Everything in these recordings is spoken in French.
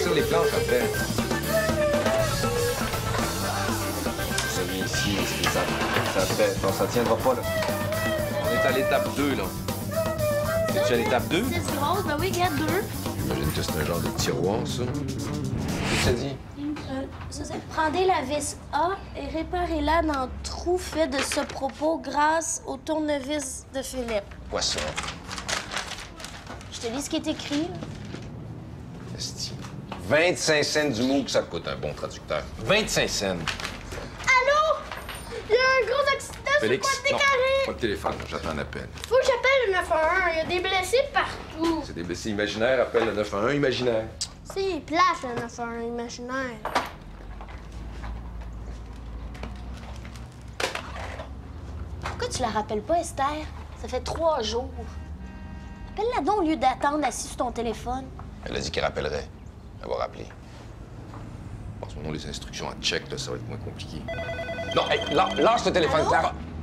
durcir les planches après. Ça vient ici, ça fait... Non, ça tiendra pas, là. On est à l'étape 2, là. Es-tu à l'étape 2? C'est rose, ben oui, regarde 2. J'imagine que c'est un genre de tiroir, ça. Qu'est-ce que ça dit? Ça, c'est prendez la vis A et réparez-la dans le trou fait de ce propos grâce au tournevis de Philippe. Quoi ça? Je te lis ce qui est écrit. Là. Esti. 25 cents du mot que ça coûte un bon traducteur. 25 cents. Allô? Il y a un gros accident Félix, sur le non, carré. pas de téléphone, j'attends un appel. Faut que j'appelle le 911. Il y a des blessés partout. C'est des blessés imaginaires, appelle le 911 imaginaire. C'est plate, le 911 imaginaire. Pourquoi tu la rappelles pas, Esther? Ça fait 3 jours. Appelle-la donc au lieu d'attendre assis sur ton téléphone. Elle a dit qu'elle rappellerait. Elle va rappeler. En ce moment, les instructions à check, là, ça va être moins compliqué. Non, hey, lâche le téléphone, Allô?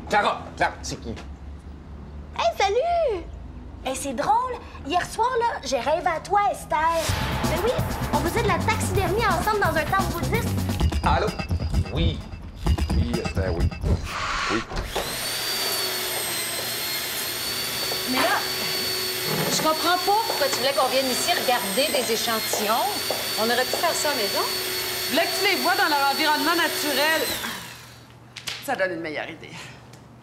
Clara! Clara, c'est qui? Hey, salut! Hey, c'est drôle. Hier soir, là, j'ai rêvé à toi, Esther. Ben oui, on faisait de la taxidermie ensemble dans un temple bouddhiste. Allô? Oui. Oui, Esther, oui. Oui. Mais là, je comprends pas pourquoi tu voulais qu'on vienne ici regarder des échantillons. On aurait pu faire ça à la maison. Je voulais que tu les vois dans leur environnement naturel. Ça donne une meilleure idée.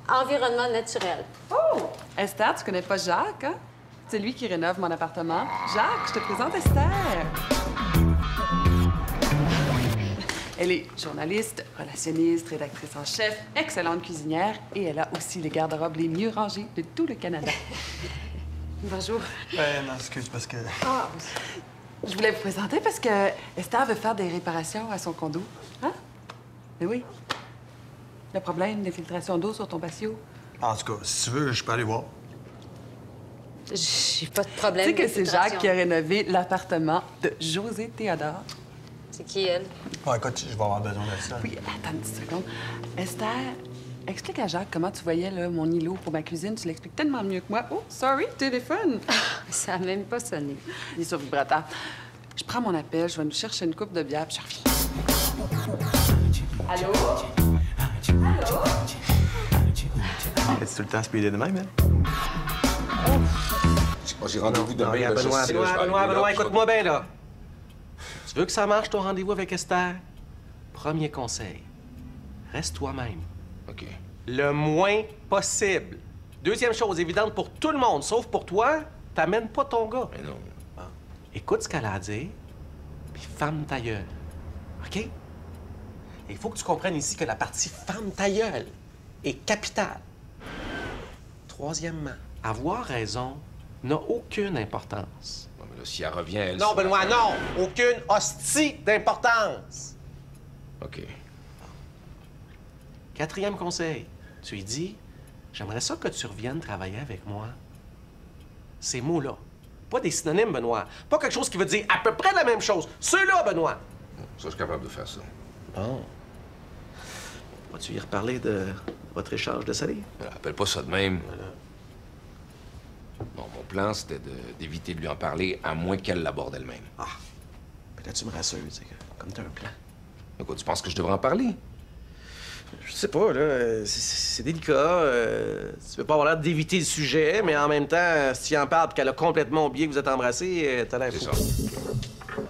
Environnement naturel. Oh! Esther, tu connais pas Jacques, hein? C'est lui qui rénove mon appartement. Jacques, je te présente Esther. Elle est journaliste, relationniste, rédactrice en chef, excellente cuisinière et elle a aussi les garde-robes les mieux rangés de tout le Canada. Bonjour. Non, excuse, parce que... Ah, Je voulais vous présenter parce que Esther veut faire des réparations à son condo. Hein? Mais oui. Le problème d'infiltration d'eau sur ton patio. En tout cas, si tu veux, je peux aller voir. j'ai pas de Tu problème. sais que c'est d'infiltration. Jacques qui a rénové l'appartement de José Théodore. C'est qui, elle? Bon, écoute, je vais avoir besoin de ça. Oui, attends une petite seconde. Esther, explique à Jacques comment tu voyais là, mon îlot pour ma cuisine. Tu l'expliques tellement mieux que moi. Oh, sorry, téléphone. Ça a même pas sonné. Il est sur vibrateur. Je prends mon appel, je vais nous chercher une coupe de bière, puis je reviens. Allô? Allô? Es-tu tout le temps speedé de même, hein? J'ai rendez-vous demain. Regarde, là, je sais, là, je vais arriver là, Benoît, puis je vais- écoute-moi bien, là. Tu veux que ça marche, ton rendez-vous avec Esther? Premier conseil, reste toi-même. OK. Le moins possible. Deuxième chose évidente pour tout le monde, sauf pour toi, t'amènes pas ton gars. Mais non. Écoute ce qu'elle a à dire, puis ferme ta gueule. OK? Il faut que tu comprennes ici que la partie ferme ta gueule est capitale. Troisièmement, avoir raison n'a aucune importance. Bon, mais là, si elle revient, elle... Non, ça va Benoît, faire- non! Aucune hostie d'importance! OK. Quatrième conseil, tu lui dis, j'aimerais ça que tu reviennes travailler avec moi. Ces mots-là. Pas des synonymes, Benoît. Pas quelque chose qui veut dire à peu près la même chose. Ceux-là, Benoît. Ça, je suis capable de faire ça. Bon. Vas-tu y reparler de votre échange de salé? Appelle pas ça de même. Bon, mon plan, c'était d'éviter de lui en parler, à moins qu'elle l'aborde elle-même. Ah. Puis là, tu me rassures, tu sais, comme t'as un plan. De quoi, tu penses que je devrais en parler? Je sais pas, là. C'est délicat. Tu veux pas avoir l'air d'éviter le sujet, mais en même temps, si tu en parles et qu'elle a complètement oublié que vous êtes embrassés, t'as l'air C'est fou. ça.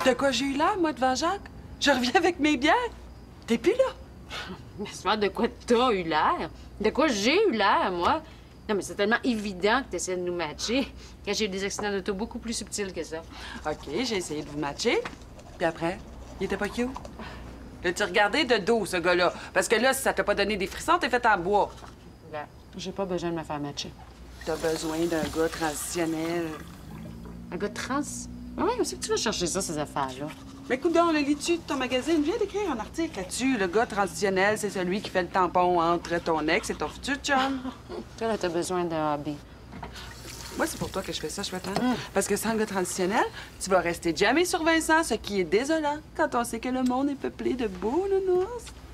De quoi j'ai eu l'air, moi, devant Jacques? Je reviens avec mes bières. T'es plus là? Mais c'est pas de quoi t'as eu l'air. De quoi j'ai eu l'air, moi? Non, mais c'est tellement évident que t'essaies de nous matcher que j'ai eu des accidents d'auto beaucoup plus subtils que ça. OK, j'ai essayé de vous matcher. Puis après, il était pas cute. L'as-tu regardé de dos, ce gars-là? Parce que là, si ça t'a pas donné des frissons, t'es fait en bois. Là, j'ai pas besoin de me faire matcher. T'as besoin d'un gars transitionnel. Un gars trans? Oui, où c'est que tu vas chercher ça, ces affaires-là? Mais écoute donc, le lis-tu de ton magazine? Viens d'écrire un article là-dessus. Le gars transitionnel, c'est celui qui fait le tampon entre ton ex et ton futur chum. Toi, là, t'as besoin d'un hobby. Moi, c'est pour toi que je fais ça, chouette. Parce que sans le gars transitionnel, tu vas rester jamais sur Vincent, ce qui est désolant quand on sait que le monde est peuplé de beaux nounous.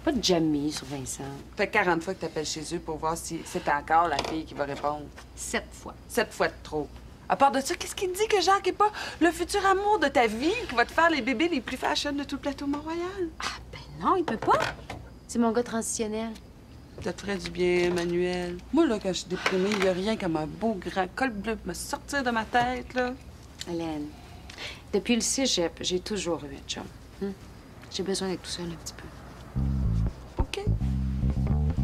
Pas de jamais sur Vincent. Fait 40 fois que t'appelles chez eux pour voir si c'est encore la fille qui va répondre. 7 fois. 7 fois de trop. À part de ça, qu'est-ce qui te dit que Jacques est pas le futur amour de ta vie qui va te faire les bébés les plus fashion de tout le plateau Mont-Royal? Ah, ben non, il peut pas. C'est mon gars transitionnel. Ça te ferait du bien, Emmanuel. Moi, là, quand je suis déprimée, il y a rien comme un beau grand col bleu pour me sortir de ma tête, là. Hélène, depuis le cégep, j'ai toujours eu un chum. J'ai besoin d'être tout seul un petit peu. OK.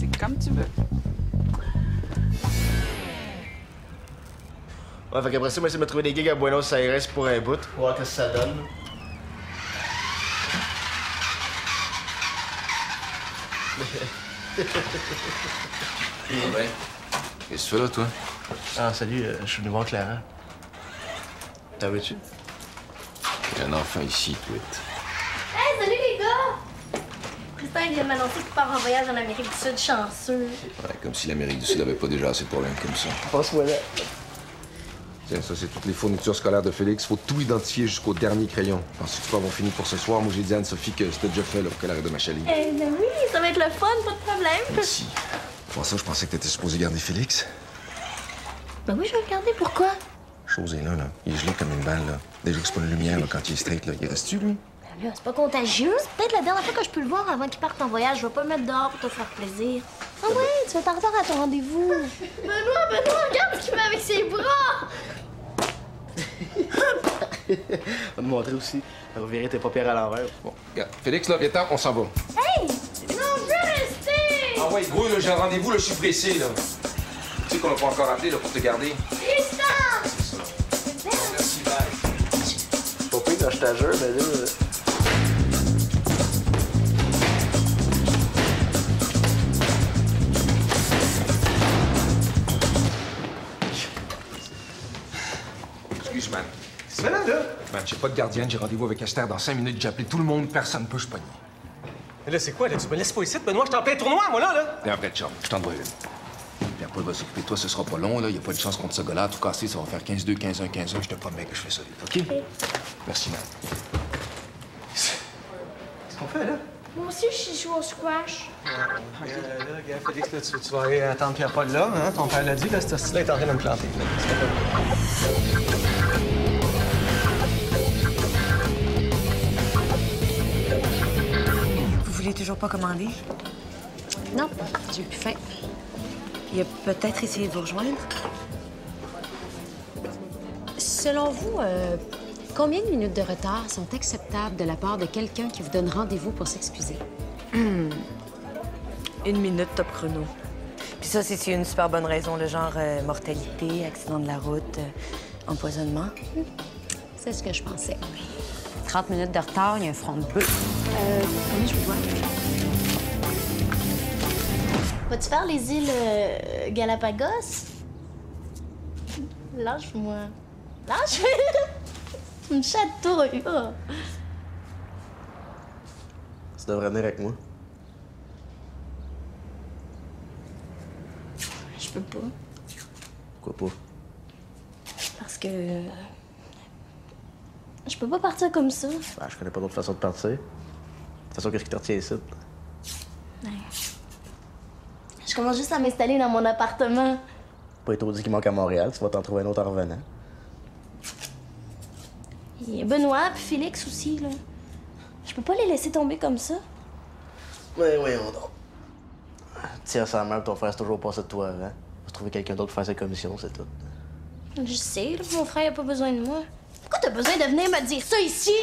C'est comme tu veux. Ouais, fait qu'après ça, moi, j'essaie de me trouver des gigs à Buenos Aires pour un bout. Voir qu'est-ce que ça donne. Ouais. Qu'est-ce que tu fais là, toi? Ah, salut, je suis venu voir Clara. T'as vu-tu? Il y a un enfant ici, toi. Hey, salut les gars! Tristan, il vient de m'annoncer qu'il part en voyage en Amérique du Sud, chanceux. Ouais, comme si l'Amérique du Sud avait pas déjà assez de problèmes comme ça. Passe-moi là. Tiens, ça, c'est toutes les fournitures scolaires de Félix. Faut tout identifier jusqu'au dernier crayon. Penses-tu qu'on va finir pour ce soir? Moi, j'ai dit à Anne-Sophie que c'était déjà fait, là, pour qu'elle arrête de m'achaler. Eh ben oui, ça va être le fun, pas de problème. Merci. Pour ça, je pensais que t'étais supposé garder Félix. Ben oui, je vais le garder, pourquoi? Chose est là. Il est gelé comme une balle, là. Déjà que c'est pas une lumière, là, quand il est straight, là. Il reste-tu, lui? Ben là, c'est pas contagieux. C'est peut-être la dernière fois que je peux le voir avant qu'il parte en voyage. Je vais pas le mettre dehors pour te faire plaisir. Ah ouais, tu vas être en retard à ton rendez-vous. Benoît, regarde ce qu'il fait avec ses bras! On va me montrer aussi. Vous verrez tes paupières à l'envers. Bon, regarde. Félix, là, viens-t'en, on s'en va. Hey! Non, je veux rester! Ah ouais, gros, là, j'ai un rendez-vous, là, je suis pressé, là. Tu sais qu'on l'a pas encore appelé, là, pour te garder. Tristan! Merci, bye. Pas pire quand je t'assure, mais là... Excuse, man. C'est malade, là. Man, j'ai pas de gardienne, j'ai rendez-vous avec Esther dans 5 minutes. J'ai appelé tout le monde, personne peut se pogner. Mais là, c'est quoi, là? Tu me laisses pas ici, Benoît? Je suis en plein tournoi, moi, là. Et après, chum, je t'en dois une. Puis après, il va s'occuper de toi, ce sera pas long, là. Y a pas de chance contre ce gars-là. Tout cassé, ça va faire 15-2, 15-1, 15-1. Je te promets que je fais ça vite, OK? Merci, man. Qu'est-ce qu'on fait, là? Moi aussi, je joue au squash. Là, gars, Félix, là, tu vas aller attendre Pierre-Paul là, hein? Ton père l'a dit, là, ce style-là est en train de me planter. Vous voulez toujours pas commander? Non, j'ai plus faim. Il a peut-être essayé de vous rejoindre. Selon vous, combien de minutes de retard sont acceptables de la part de quelqu'un qui vous donne rendez-vous pour s'excuser? 1 minute top chrono. Puis ça, c'est une super bonne raison, le genre mortalité, accident de la route, empoisonnement. C'est ce que je pensais. 30 minutes de retard, il y a un front de bœuf. Combien je vous vois? Vas-tu faire les îles Galapagos? Lâche-moi. Lâche-moi! Tu me chatouilles. Oh. Tu devrais venir avec moi. Je peux pas. Pourquoi pas? Parce que... je peux pas partir comme ça. Ben, je connais pas d'autre façon de partir. De toute façon, qu'est-ce qui te retient ici? Ouais. Je commence juste à m'installer dans mon appartement. Pas étourdi qu'il manque à Montréal, tu vas t'en trouver un autre en revenant. Il y a Benoît puis Félix aussi, là. Je peux pas les laisser tomber comme ça. Ouais, voyons donc. Tiens, sa mère, ton frère, c'est toujours passé de toi avant. On va trouver quelqu'un d'autre pour faire sa commission, c'est tout. Je sais, là, mon frère a pas besoin de moi. Pourquoi t'as besoin de venir me dire ça ici?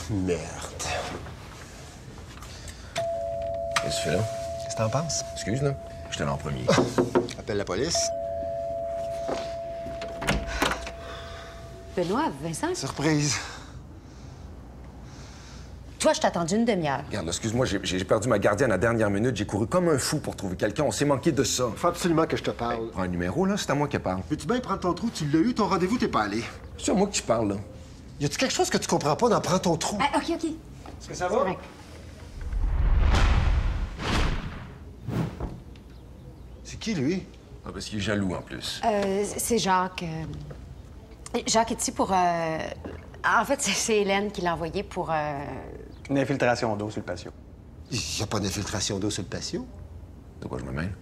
Merde. Qu'est-ce que tu fais là? Qu'est-ce que t'en penses? Excuse, là. J'étais là en premier. Appelle la police. Benoît, Vincent? Surprise. toi, je t'ai attendu une demi-heure. Regarde, excuse-moi, j'ai perdu ma gardienne à la dernière minute. J'ai couru comme un fou pour trouver quelqu'un. On s'est manqué de ça. Faut absolument que je te parle. Prends un numéro, là. C'est à moi qui parle. Veux-tu bien prendre ton trou? Tu l'as eu, ton rendez-vous, t'es pas allé. C'est à moi que tu parles, là. Y a-tu quelque chose que tu comprends pas dans Prends ton trou? OK. Est-ce que ça va? C'est qui, lui? Ah, parce qu'il est jaloux, en plus. C'est Jacques. Jacques est ici pour... En fait, c'est Hélène qui l'a envoyé pour... Une infiltration d'eau sur le patio. Il y a pas d'infiltration d'eau sur le patio. De quoi je me mêle?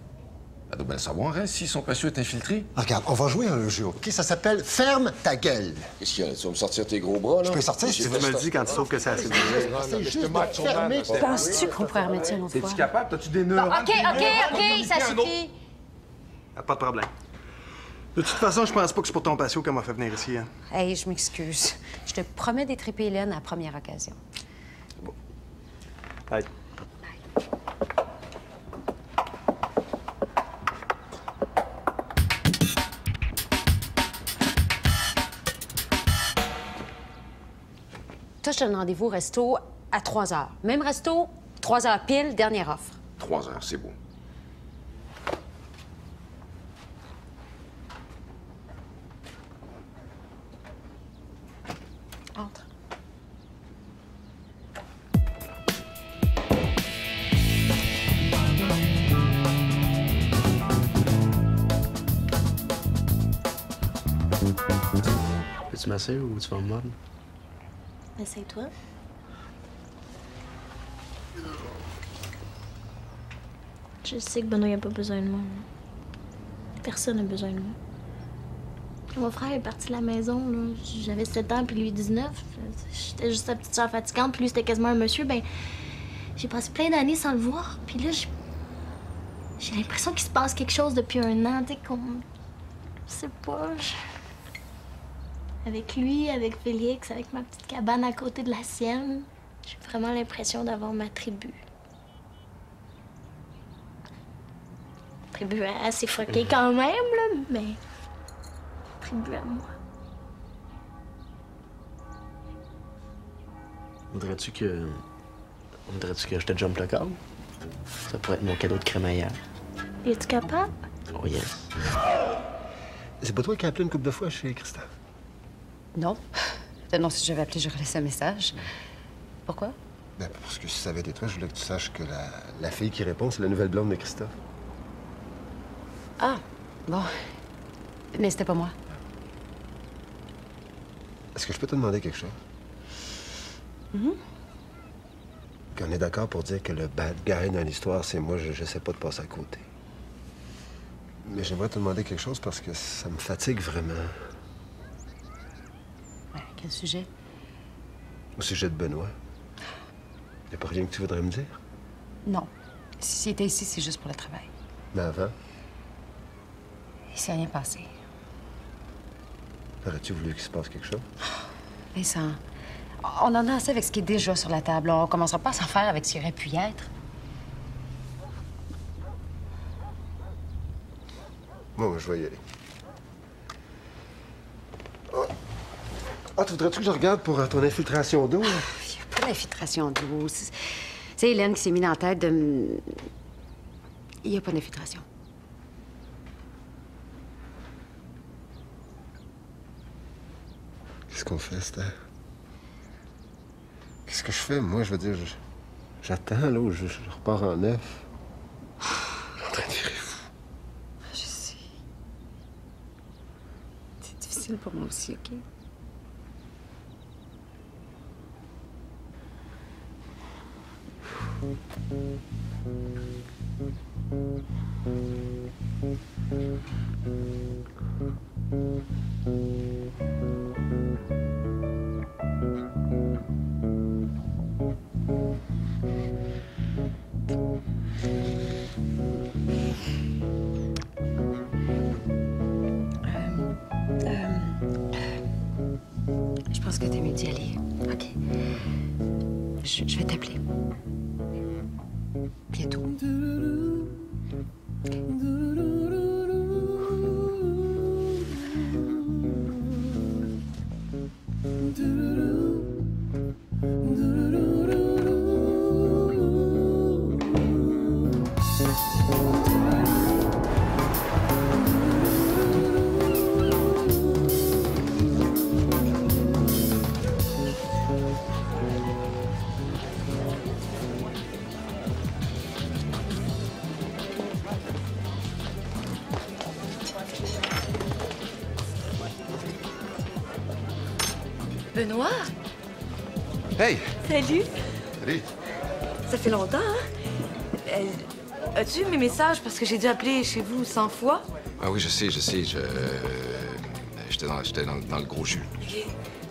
Elle doit bien savoir, hein, si son patio est infiltré. Regarde, on va jouer à un jeu, OK? Ça s'appelle Ferme ta gueule. Qu'est-ce qu'il y a? Tu vas me sortir tes gros bras, là? Je peux sortir Tu me le dis quand tu trouves que c'est assez de C'est juste de fermer. Penses-tu qu'on pourrait remettre ça une autre fois? T'es-tu capable? T'as-tu des neurones? OK, ça suffit. Pas de problème. De toute façon, je pense pas que c'est pour ton patio qu'elle m'a fait venir ici. Hein. Hey, je m'excuse. Je te promets d'étriper Hélène à la première occasion. Bye. Toi, je te donne rendez-vous au resto à 3 heures. Même resto, 3 heures pile, dernière offre. 3 heures, c'est beau. Entre. Peux-tu m'asseoir ou tu vas me mordre? Essaye-toi. Je sais que Benoît n'a pas besoin de moi. Personne n'a besoin de moi. Quand mon frère est parti de la maison, là, j'avais 7 ans, puis lui 19. J'étais juste sa petite soeur fatigante, puis lui, c'était quasiment un monsieur. Ben, j'ai passé plein d'années sans le voir. Puis là, j'ai l'impression qu'il se passe quelque chose depuis un an, tu sais, qu'on... Je sais pas, Avec lui, avec Félix, avec ma petite cabane à côté de la sienne, j'ai vraiment l'impression d'avoir ma tribu. Tribu assez fuckée quand même, là, mais... tribu à moi. Voudrais-tu que je te jump le corps? Ça pourrait être mon cadeau de crémaillère. Es-tu capable? Oh yes. C'est pas toi qui as appelé une couple de fois chez Christophe? Non. Non, si j'avais appelé, j'aurais laissé un message. Pourquoi? Ben, parce que si ça avait été toi, je voulais que tu saches que la fille qui répond, c'est la nouvelle blonde de Christophe. Ah, bon. Mais c'était pas moi. Est-ce que je peux te demander quelque chose? Qu'on est d'accord pour dire que le bad guy dans l'histoire, c'est moi, je sais pas de passer à côté. Mais j'aimerais te demander quelque chose parce que ça me fatigue vraiment. Ouais, quel sujet? Au sujet de Benoît. Y a pas rien que tu voudrais me dire? Non. S'il était ici, c'est juste pour le travail. Mais avant, Il s'est rien passé. aurais-tu voulu qu'il se passe quelque chose? Vincent, on en a assez avec ce qui est déjà sur la table. On commencera pas à s'en faire avec ce qui aurait pu y être. Bon, je vais y aller. Ah, tu voudrais-tu que je regarde pour ton infiltration d'eau? Il n'y a pas d'infiltration d'eau. C'est Hélène qui s'est mis dans la tête de me... Il n'y a pas d'infiltration. Qu'est-ce qu'on fait, Esther? Qu'est-ce que je fais? Moi, je veux dire, j'attends, là, où je repars en neuf. Je suis en train de virer fou. Je sais. C'est difficile pour moi aussi, OK? Je pense que t'es mieux d'y aller. OK. Je vais t'appeler. Bientôt. OK. Benoît? Hey! Salut! Salut! Ça fait longtemps, hein? As-tu eu mes messages? Parce que j'ai dû appeler chez vous 100 fois. Ah oui, je sais. J'étais dans le gros jus. OK.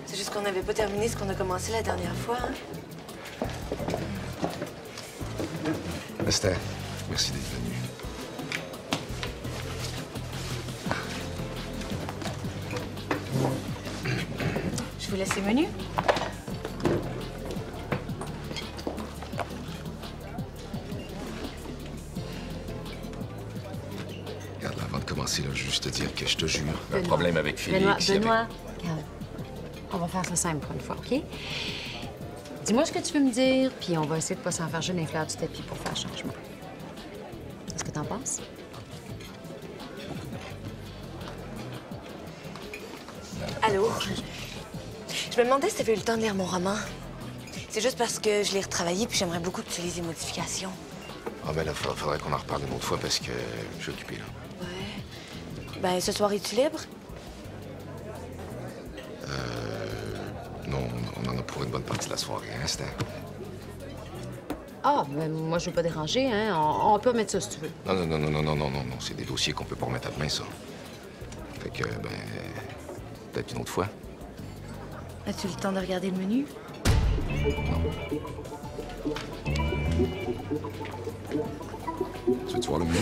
C'est juste qu'on n'avait pas terminé ce qu'on a commencé la dernière fois, hein? Esther, merci d'être venue. Je vous laisse les menus. Regarde, là, avant de commencer, là, juste te dire que je te jure, un problème avec Félix... Benoît, regarde. On va faire ça simple pour une fois, OK? Dis-moi ce que tu veux me dire, puis on va essayer de pas s'enfarger dans les fleurs du tapis pour faire changement. Qu'est-ce que t'en penses? Allô? Je me demandais si t'avais eu le temps de lire mon roman. C'est juste parce que je l'ai retravaillé puis j'aimerais beaucoup que tu lises les modifications. Ah, ben là, faudrait qu'on en reparle une autre fois parce que je suis occupé, là. Ouais. Ben, ce soir, es-tu libre? Non, on en a pour une bonne partie de la soirée, hein, Esther? Ah, ben moi, je veux pas déranger, hein. On peut remettre ça si tu veux. Non. C'est des dossiers qu'on peut pas remettre à demain, ça. Fait que, ben, peut-être une autre fois. As-tu le temps de regarder le menu? Tu veux-tu voir le menu?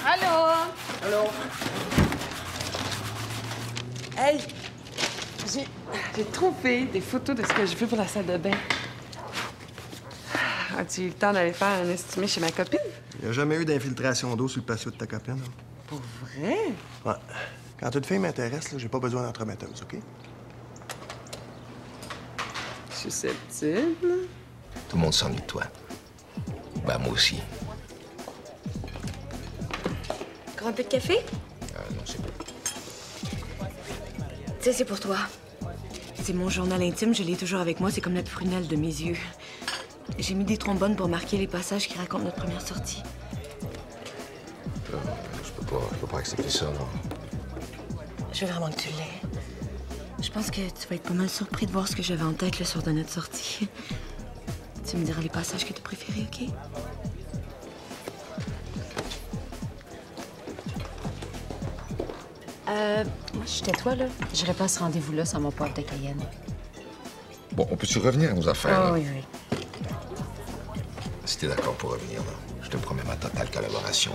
Allô? Hey! J'ai trouvé des photos de ce que je veux pour la salle de bain. As-tu eu le temps d'aller faire un estimé chez ma copine? Il n'y a jamais eu d'infiltration d'eau sur le patio de ta copine. Hein? Pour vrai? Ouais. Quand une fille m'intéresse, là, j'ai pas besoin d'entremetteuse, OK? Susceptible. Tout le monde s'ennuie de toi. Ben, moi aussi. Encore un peu de café? Non, c'est bon. Tu sais, c'est pour toi. C'est mon journal intime, je l'ai toujours avec moi, c'est comme la prunelle de mes yeux. J'ai mis des trombones pour marquer les passages qui racontent notre première sortie. Je peux pas accepter ça, non. Je veux vraiment que tu l'aies. Je pense que tu vas être pas mal surpris de voir ce que j'avais en tête le soir de notre sortie. Tu me diras les passages que tu préférés, OK? Moi, je toi, là. J'irai pas à ce rendez-vous-là sans mon poivre de Cayenne. Bon, on peut-tu revenir à nos affaires? Ah là? oui. Si t'es d'accord pour revenir, là, je te promets ma totale collaboration.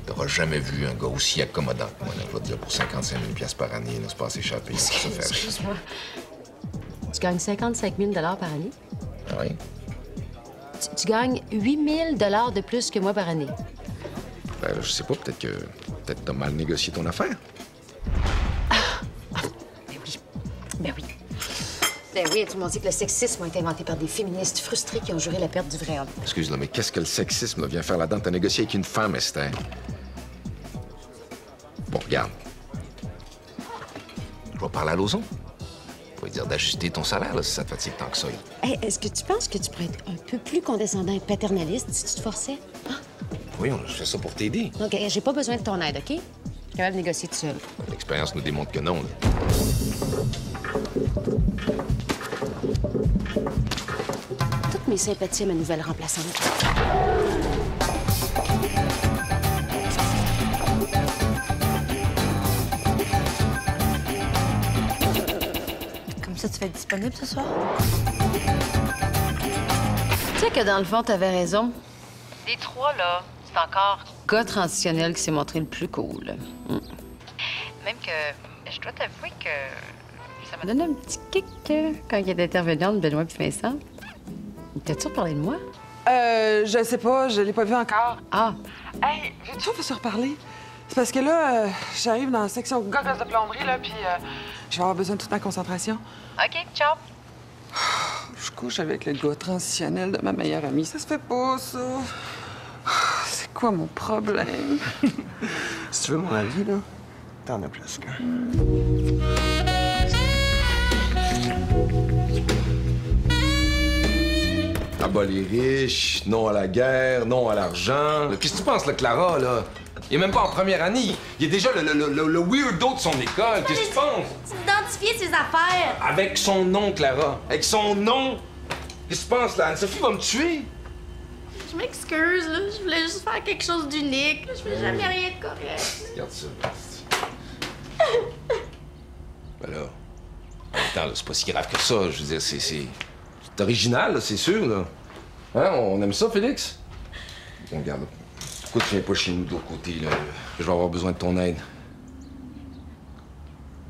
T'auras jamais vu un gars aussi accommodant que moi. Là. Je vais te dire, pour 55 000 $ par année, là, c'est pas assez s'échapper. Excuse-moi. Tu gagnes 55 000 $ par année? Oui. Tu gagnes 8 000 $ de plus que moi par année. Ben, là, je sais pas, peut-être que t'as mal négocié ton affaire. Ben oui. Ben oui, tout le monde dit que le sexisme a été inventé par des féministes frustrés qui ont juré la perte du vrai homme. Excuse-moi, mais qu'est-ce que le sexisme là, vient faire là-dedans? T'as négocié avec une femme, Esther. Bon, regarde. Je vais parler à Lauzon. Je vais lui dire d'ajuster ton salaire, là, si ça te fatigue tant que ça. Hey, est-ce que tu penses que tu pourrais être un peu plus condescendant et paternaliste si tu te forçais? Hein? Oui, je fais ça pour t'aider. OK, j'ai pas besoin de ton aide, OK? Je suis capable de négocier tout seul. L'expérience nous démontre que non. Là. Toutes mes sympathies à ma nouvelle remplaçante. Comme ça, tu vas être disponible ce soir? Tu sais que dans le fond, t'avais raison. Des trois, là, c'est encore le gars transitionnel qui s'est montré le plus cool. Même que je dois t'avouer que ça m'a donné un petit kick quand il est intervenu entre Benoît et Vincent. T'as-tu reparlé de moi? Je sais pas, je l'ai pas vu encore. Ah! Hey, j'ai toujours fait se reparler. C'est parce que là, j'arrive dans la section gogosse de plomberie, là, puis je vais avoir besoin de toute ma concentration. OK, ciao! Je couche avec le gars transitionnel de ma meilleure amie. Ça se fait pas, ça. C'est quoi mon problème? Si tu veux mon avis, là, t'en as plus qu'un. À bas les riches, non à la guerre, non à l'argent. Qu'est-ce que tu penses, là, Clara, là? Il est même pas en première année. Il est déjà le weirdo de son école. Qu'est-ce que tu penses? D'identifier ses affaires. Avec son nom, Clara. Avec son nom. Qu'est-ce que tu penses, là? Anne-Sophie va me tuer. Je m'excuse, là. Je voulais juste faire quelque chose d'unique. Je fais jamais rien de correct. Regarde ça. Ben là, en même temps, là, c'est pas si grave que ça. Je veux dire, c'est original, là, c'est sûr, là. Hein? On aime ça, Félix? Bon, regarde, là. Pourquoi tu viens pas chez nous de l'autre côté, là? Je vais avoir besoin de ton aide.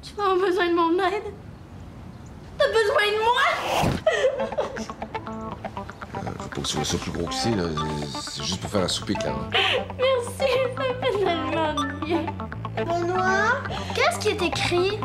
Tu vas avoir besoin de mon aide? T'as besoin de moi? Faut pas que tu vois ça plus gros que c'est, là. C'est juste pour faire un souper, Clara. Merci, ça fait tellement de bien. Benoît, qu'est-ce qui est écrit?